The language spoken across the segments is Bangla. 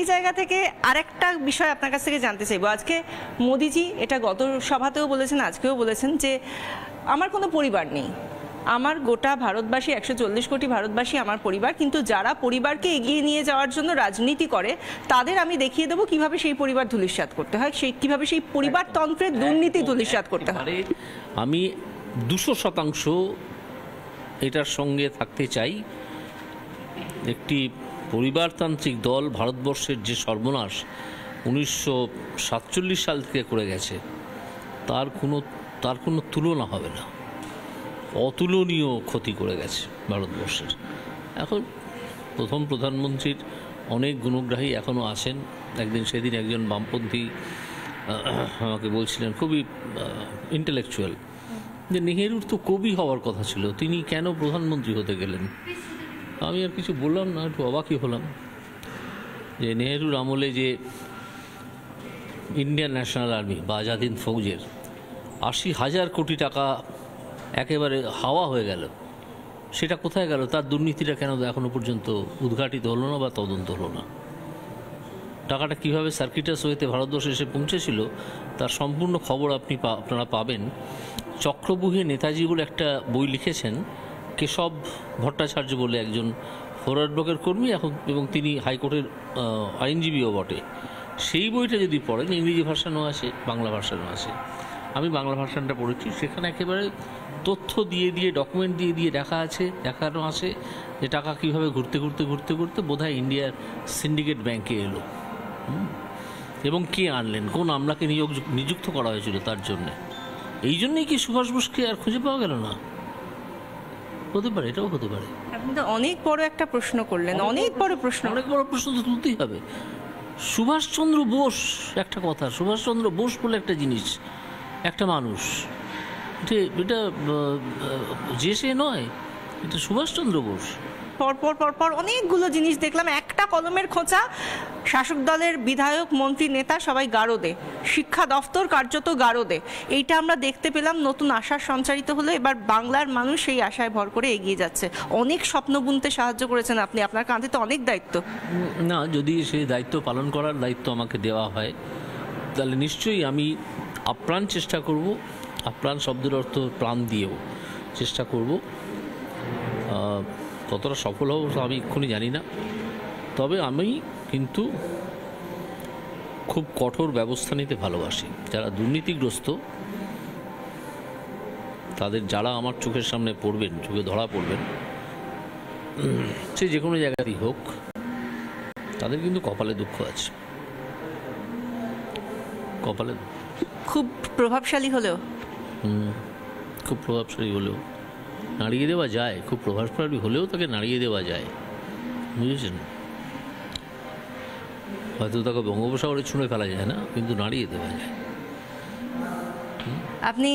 এই জায়গা থেকে আরেকটা বিষয় আপনার কাছ থেকে জানতে চাইবো। আজকে মোদিজি এটা গত সভাতেও বলেছেন, আজকেও বলেছেন যে আমার কোনো পরিবার নেই, আমার গোটা ভারতবাসী 140 কোটি ভারতবাসী আমার পরিবার, কিন্তু যারা পরিবারকে এগিয়ে নিয়ে যাওয়ার জন্য রাজনীতি করে তাদের আমি দেখিয়ে দেবো কিভাবে সেই পরিবার ধূলিসাৎ করতে হয়, সেই কিভাবে সেই পরিবারতন্ত্রের দুর্নীতি ধূলিসাৎ করতে হয়। আমি 200% এটার সঙ্গে থাকতে চাই। একটি পরিবারতান্ত্রিক দল ভারতবর্ষের যে সর্বনাশ 1947 সাল থেকে করে গেছে তার কোনো তুলনা হবে না। অতুলনীয় ক্ষতি করে গেছে ভারতবর্ষের। এখন প্রথম প্রধানমন্ত্রীর অনেক গুণগ্রাহী এখনও আছেন। সেদিন একজন বামপন্থী আমাকে বলছিলেন, খুবই ইন্টেলেকচুয়াল, যে নেহেরুর তো কবি হওয়ার কথা ছিল, তিনি কেন প্রধানমন্ত্রী হতে গেলেন। আমি আর কিছু বললাম না, একটু অবাকই হলাম যে নেহেরুর আমলে যে ইন্ডিয়ান ন্যাশনাল আর্মি বা আজাদ হিন্দ ফৌজের 80,000 কোটি টাকা একেবারে হাওয়া হয়ে গেল, সেটা কোথায় গেল? তার দুর্নীতিটা কেন এখনও পর্যন্ত উদ্ঘাটিত হলো না বা তদন্ত হলো না? টাকাটা কীভাবে সার্কিটাস ওয়েতে ভারতবর্ষে এসে পৌঁছেছিল তার সম্পূর্ণ খবর আপনারা পাবেন। চক্রবুহে নেতাজি বলে একটা বই লিখেছেন কেশব ভট্টাচার্য বলে একজন ফরওয়ার্ড ব্লকের কর্মী এখন, এবং তিনি হাইকোর্টের আইনজীবীও বটে। সেই বইটা যদি পড়েন, ইংরেজি ভার্সানও আছে, বাংলা ভার্সানও আছে। আমি বাংলা ভার্সানটা পড়েছি, সেখানে একেবারে তথ্য দিয়ে ডকুমেন্ট দিয়ে দেখানো আছে যে টাকা কীভাবে ঘুরতে বোধহয় ইন্ডিয়ার সিন্ডিকেট ব্যাংকে এলো, এবং কে আনলেন, কোন আমলাকে নিযুক্ত করা হয়েছিল তার জন্যে। এই জন্যই কি সুভাষ বোসকে আর খুঁজে পাওয়া গেল না? হতে পারে, এটাও হতে পারে। আপনি তো অনেক বড় একটা প্রশ্ন করলেন, অনেক বড় প্রশ্ন তো তুলতেই হবে। সুভাষচন্দ্র বোস একটা কথা, সুভাষচন্দ্র বোস বলে একটা জিনিস, একটা মানুষ, এটা যে সে নয়, এটা সুভাষচন্দ্র বোস। পরপর অনেকগুলো জিনিস দেখলাম, একটা কলমের খোঁচা, শাসক দলের বিধায়ক, মন্ত্রী, নেতা সবাই গারদে, শিক্ষা দফতর কার্যত গারদে। এইটা আমরা দেখতে পেলাম। নতুন আশার সঞ্চারিত হলো, এবার বাংলার মানুষ সেই আশায় ভর করে এগিয়ে যাচ্ছে। অনেক স্বপ্ন বুনতে সাহায্য করেছেন আপনি, আপনার কাঁধে তো অনেক দায়িত্ব। না, যদি সেই দায়িত্ব পালন করার দায়িত্ব আমাকে দেওয়া হয়, তাহলে নিশ্চয়ই আমি আপ্রাণ চেষ্টা করব। আপ্রাণ শব্দের অর্থ প্রাণ দিয়েও চেষ্টা করব। কতটা সফল হব আমি এক্ষুনি জানি না, তবে আমি কিন্তু খুব কঠোর ব্যবস্থা নিতে ভালোবাসি। যারা দুর্নীতিগ্রস্ত, তাদের যারা আমার চোখের সামনে পড়বেন, চোখে ধরা পড়বেন, সে যে কোনো জায়গাতেই হোক, তাদের কিন্তু কপালে দুঃখ আছে। কপালে খুব প্রভাবশালী হলেও নাড়িয়ে দেওয়া যায়, খুব প্রভাবশালী হলেও তাকে নাড়িয়ে দেওয়া যায়, বুঝেছেন? হয়তো তাকে বঙ্গোপসাগরে ছুঁড়ে ফেলা যায় না, কিন্তু নাড়িয়ে দেওয়া যায়। আপনি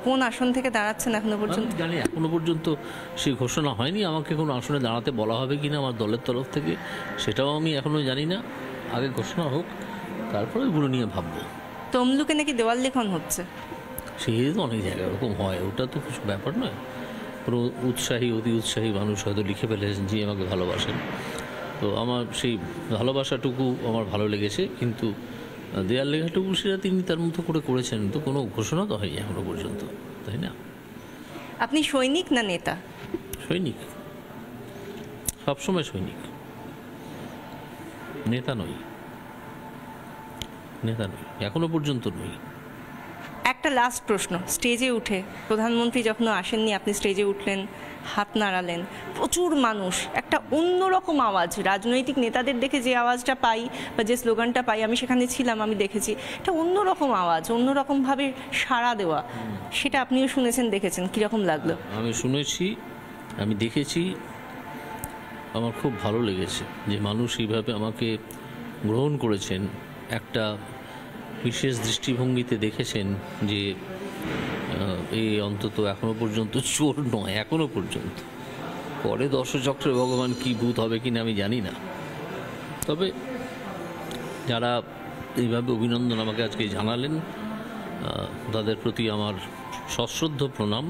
কোন আসন থেকে দাঁড়াচ্ছেন এখনো পর্যন্ত? জানি এখনো পর্যন্ত সেই ঘোষণা হয়নি। আমাকে কোনো আসনে দাঁড়াতে বলা হবে কিনা আমার দলের তরফ থেকে, সেটাও আমি এখনো জানি না। আগে ঘোষণা হোক, তারপরে ওগুলো নিয়ে ভাববো। তমলুকে নাকি দেওয়াল লিখন হচ্ছে, সেই তো অনেক জায়গায় ওরকম হয়, ওটা তো কিছু ব্যাপার নয়। কোনো অতি উৎসাহী মানুষ হয়তো লিখে ফেলেছেন যে আমাকে ভালোবাসেন, তো আমার সেই ভালোবাসাটুকু আমার ভালো লেগেছে, কিন্তু দেয়াল লেখাটুকু সেটা তিনি তার মতো করে করেছেন, তো কোনো ঘোষণা তো হয়নি এখনো পর্যন্ত, তাই না? আপনি সৈনিক না নেতা? সৈনিক, সবসময় সৈনিক, নেতা নই, এখনো পর্যন্ত নই। একটা লাস্ট প্রশ্ন, স্টেজে উঠে প্রধানমন্ত্রী যখন আসেননি, আপনি স্টেজে উঠলেন, হাত নাড়ালেন, প্রচুর মানুষ, একটা অন্যরকম আওয়াজ, রাজনৈতিক নেতাদের দেখে যে আওয়াজটা পাই বা যে স্লোগানটা পাই, আমি সেখানে ছিলাম, আমি দেখেছি, এটা অন্যরকম আওয়াজ, অন্যরকমভাবে সাড়া দেওয়া, সেটা আপনিও শুনেছেন, দেখেছেন, কীরকম লাগলো? আমি শুনেছি, আমি দেখেছি, আমার খুব ভালো লেগেছে যে মানুষ এইভাবে আমাকে গ্রহণ করেছেন, একটা বিশেষ দৃষ্টিভঙ্গিতে দেখেছেন যে এই অন্তত এখনো পর্যন্ত চোর নয়, এখনো পর্যন্ত। পরে দর্শচক্রে ভগবান কি ভূত হবে কিনা আমি জানি না, তবে যারা এইভাবে অভিনন্দন আমাকে আজকে জানালেন, তাদের প্রতি আমার সশ্রদ্ধ প্রণাম।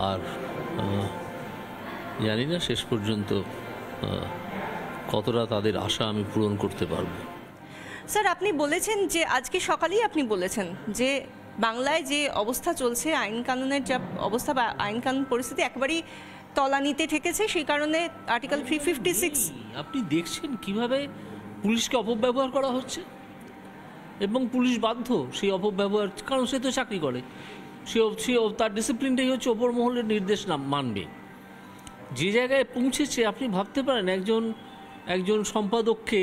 আর জানি না শেষ পর্যন্ত কতটা তাদের আশা আমি পূরণ করতে পারবো। স্যার, আপনি বলেছেন যে আজকে সকালেই আপনি বলেছেন যে বাংলায় যে অবস্থা চলছে, আইন কানুনের যা অবস্থা বা আইন কানুন পরিস্থিতি একেবারেই তলানিতে ঠেকেছে, সেই কারণে আর্টিকেল 356। আপনি দেখছেন কিভাবে পুলিশকে অপব্যবহার করা হচ্ছে, এবং পুলিশ বাধ্য সেই অপব্যবহার, কারণ সে তো চাকরি করে, সে তার ডিসিপ্লিনটাই হচ্ছে ওপর মহলের নির্দেশ মানবে। যে জায়গায় পৌঁছেছে আপনি ভাবতে পারেন, একজন সম্পাদককে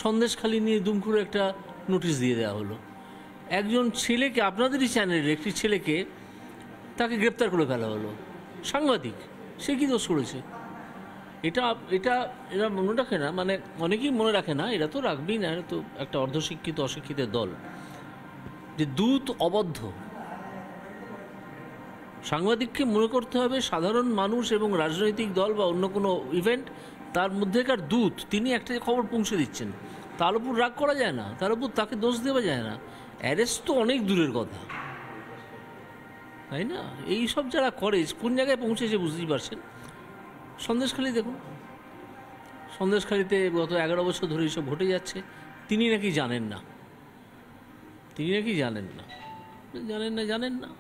সন্দেশখালি নিয়ে দুম করে একটা নোটিশ দিয়ে দেওয়া হলো, একজন ছেলেকে, আপনাদেরই চ্যানেলের একটি ছেলেকে তাকে গ্রেপ্তার করে ফেলা হলো, সাংবাদিক, সে কি দোষ করেছে? এটা এটা এরা মনে রাখে না, মানে অনেকেই মনে রাখে না, এরা তো রাখবেই না, এরা তো একটা অর্ধশিক্ষিত অশিক্ষিতের দল, যে দূত অবদ্ধ। সাংবাদিককে মনে করতে হবে সাধারণ মানুষ এবং রাজনৈতিক দল বা অন্য কোনো ইভেন্ট, তার মধ্যেকার দূত, তিনি একটা খবর পৌঁছে দিচ্ছেন, তার উপর রাগ করা যায় না, তার উপর তাকে দোষ দেওয়া যায় না। অ্যারেস্ট তো অনেক দূরের কথা, তাই না? এই সব যারা করে কোন জায়গায় পৌঁছেছে বুঝতেই পারছেন। সন্দেশখালি দেখুন, সন্দেশখালিতে গত 11 বছর ধরে এইসব ঘটে যাচ্ছে, তিনি নাকি জানেন না, জানেন না।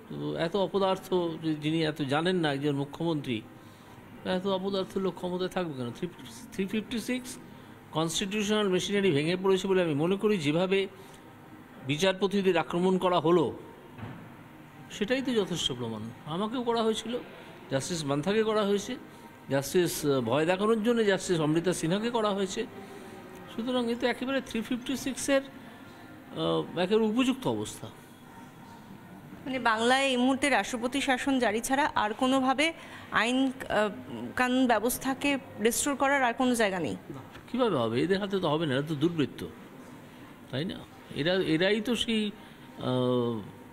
তো এত অপদার্থ যিনি এত জানেন না, একজন মুখ্যমন্ত্রী, এত অপদার্থ লোক ক্ষমতায় থাকবে কেন? 356 কনস্টিটিউশনাল মেশিনারি ভেঙে পড়েছে বলে আমি মনে করি। যেভাবে বিচারপতিদের আক্রমণ করা হলো সেটাই তো যথেষ্ট প্রমাণ। আমাকেও করা হয়েছিল, জাস্টিস মান্থাকে করা হয়েছে, জাস্টিস ভয় দেখানোর জন্য জাস্টিস অমৃতা সিনহাকে করা হয়েছে। সুতরাং এ তো একেবারে 356-এর একেবারে উপযুক্ত অবস্থা। মানে বাংলায় এই মুহূর্তে রাষ্ট্রপতি শাসন জারি ছাড়া আর কোনোভাবে আইন কানুন ব্যবস্থাকে রেস্টোর করার আর কোনো জায়গা নেই। কীভাবে হবে? এদের হাতে তো হবে না, এরা তো দুর্বৃত্ত, তাই না? এরাই তো সেই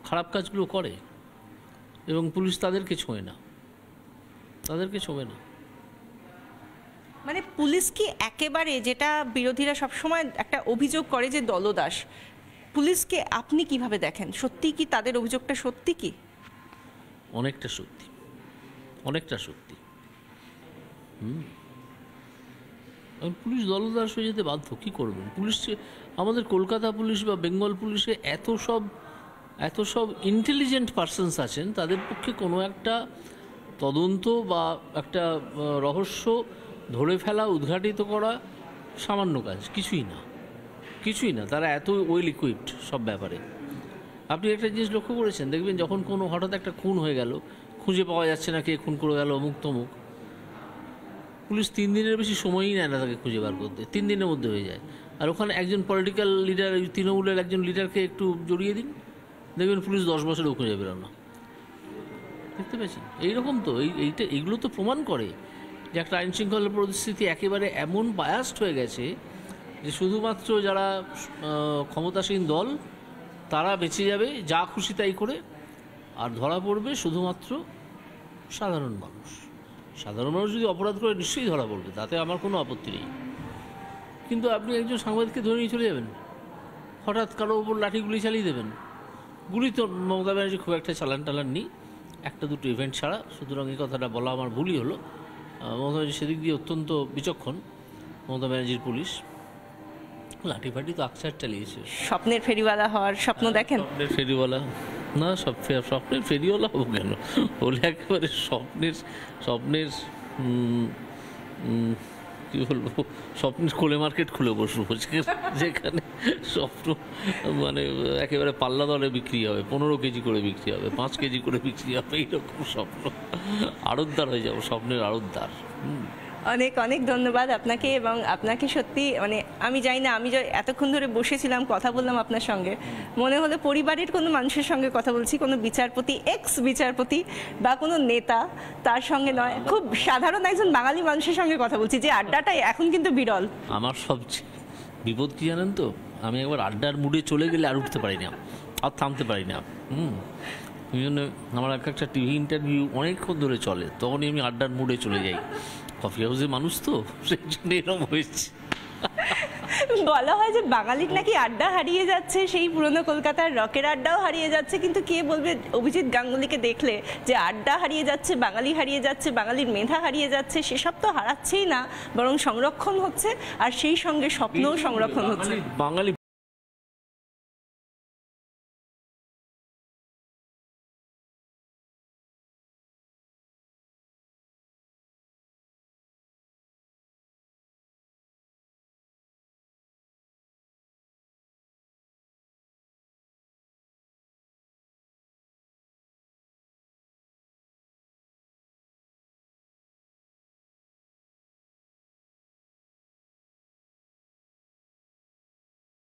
খারাপ কাজগুলো করে, এবং পুলিশ তাদেরকে ছোঁয় না। মানে পুলিশ কি একেবারে, যেটা বিরোধীরা সবসময় একটা অভিযোগ করে যে দলদাস, পুলিশকে আপনি কিভাবে দেখেন? সত্যি কি তাদের অভিযোগটা সত্যি? কি অনেকটা সত্যি। পুলিশ দলদাস হয়ে যেতে বাধ্য, কী করবেন? পুলিশ, আমাদের কলকাতা পুলিশ বা বেঙ্গল পুলিশে এত সব ইন্টেলিজেন্ট পারসনস আছেন, তাদের পক্ষে কোনো একটা তদন্ত বা একটা রহস্য ধরে ফেলা, উদ্ঘাটিত করা সামান্য কাজ, কিছুই না। তারা এত ওয়েল ইকুইপড সব ব্যাপারে। আপনি একটা জিনিস লক্ষ্য করেছেন, দেখবেন যখন কোনো হঠাৎ একটা খুন হয়ে গেল, খুঁজে পাওয়া যাচ্ছে না কে খুন করে গেল, অমুক তমুক, পুলিশ 3 দিনের বেশি সময়ই নেয় না তাকে খুঁজে বার করতে, 3 দিনের মধ্যে হয়ে যায়। আর ওখানে একজন পলিটিক্যাল লিডার, তৃণমূলের একজন লিডারকে একটু জড়িয়ে দিন, দেখবেন পুলিশ 10 বছরেও খুঁজে বেরো না। দেখতে পেয়েছেন? এইরকম তো এইগুলো তো প্রমাণ করে যে একটা আইন শৃঙ্খলা পরিস্থিতি একেবারে এমন বায়াসড হয়ে গেছে যে শুধুমাত্র যারা ক্ষমতাসীন দল তারা বেঁচে যাবে যা খুশি তাই করে, আর ধরা পড়বে শুধুমাত্র সাধারণ মানুষ। যদি অপরাধ করে নিশ্চয়ই ধরা পড়বে, তাতে আমার কোনো আপত্তি নেই। কিন্তু আপনি একজন সাংবাদিককে ধরে নিয়ে চলে যাবেন, হঠাৎ কারো ওপর লাঠি গুলি চালিয়ে দেবেন। গুলি তো মমতা ব্যানার্জি খুব একটা চালান নেই, 1-2 ইভেন্ট ছাড়া। সুতরাং এই কথাটা বলা আমার ভুলই হলো। মমতা ব্যানার্জি সেদিক দিয়ে অত্যন্ত বিচক্ষণ, মমতা ব্যানার্জির পুলিশ। লাঠি ফাটি তো আকছার চালিয়েছে। স্বপ্নের ফেরিওয়ালা হওয়ার স্বপ্ন দেখেন? স্বপ্নের ফেরিওয়ালা না, স্বপ্নের ফেরিওয়ালা হবো কেন? বলে একেবারে স্বপ্নের কী বলবো, স্বপ্নের কোলে মার্কেট খুলে বসবো, যেখানে স্বপ্ন মানে একেবারে পাল্লা দরে বিক্রি হবে, 15 কেজি করে বিক্রি হবে, 5 কেজি করে বিক্রি হবে, এইরকম স্বপ্ন। আড়তদার হয়ে যাবো, স্বপ্নের আড়তদার। অনেক অনেক ধন্যবাদ আপনাকে। এবং আপনাকে সত্যি মানে আমি জানি না, আমি এতক্ষণ ধরে বসেছিলাম, কথা বললাম আপনার সঙ্গে, মনে হলো পরিবারের কোনো মানুষের সঙ্গে কথা বলছি, কোনো বিচারপতি, এক্স বিচারপতি বা কোনো নেতা তার সঙ্গে নয়, খুব সাধারণ একজন বাঙালি মানুষের সঙ্গে কথা বলছি, যে আড্ডাটাই এখন কিন্তু বিরল। আমার সবচেয়ে বিপদ কি জানেন তো, আমি একবার আড্ডার মুডে চলে গেলে আর উঠতে পারি না, আর থামতে পারি না। ওই জন্য আমার একটা টিভি ইন্টারভিউ অনেকক্ষণ ধরে চলে, তখনই আমি আড্ডার মুডে চলে যাই। কফি হাউসে মানুষ তো, সেই জন্য এরকম হয়েছে। বলা হয় যে বাঙালির নাকি আড্ডা হারিয়ে যাচ্ছে, সেই পুরনো কলকাতার রকের আড্ডাও হারিয়ে যাচ্ছে, কিন্তু কে বলবে অভিজিৎ গাঙ্গুলিকে দেখলে যে আড্ডা হারিয়ে যাচ্ছে, বাঙালি হারিয়ে যাচ্ছে, বাঙালির মেধা হারিয়ে যাচ্ছে? সেসব তো হারাচ্ছেই না, বরং সংরক্ষণ হচ্ছে, আর সেই সঙ্গে স্বপ্নও সংরক্ষণ হচ্ছে। বাঙালি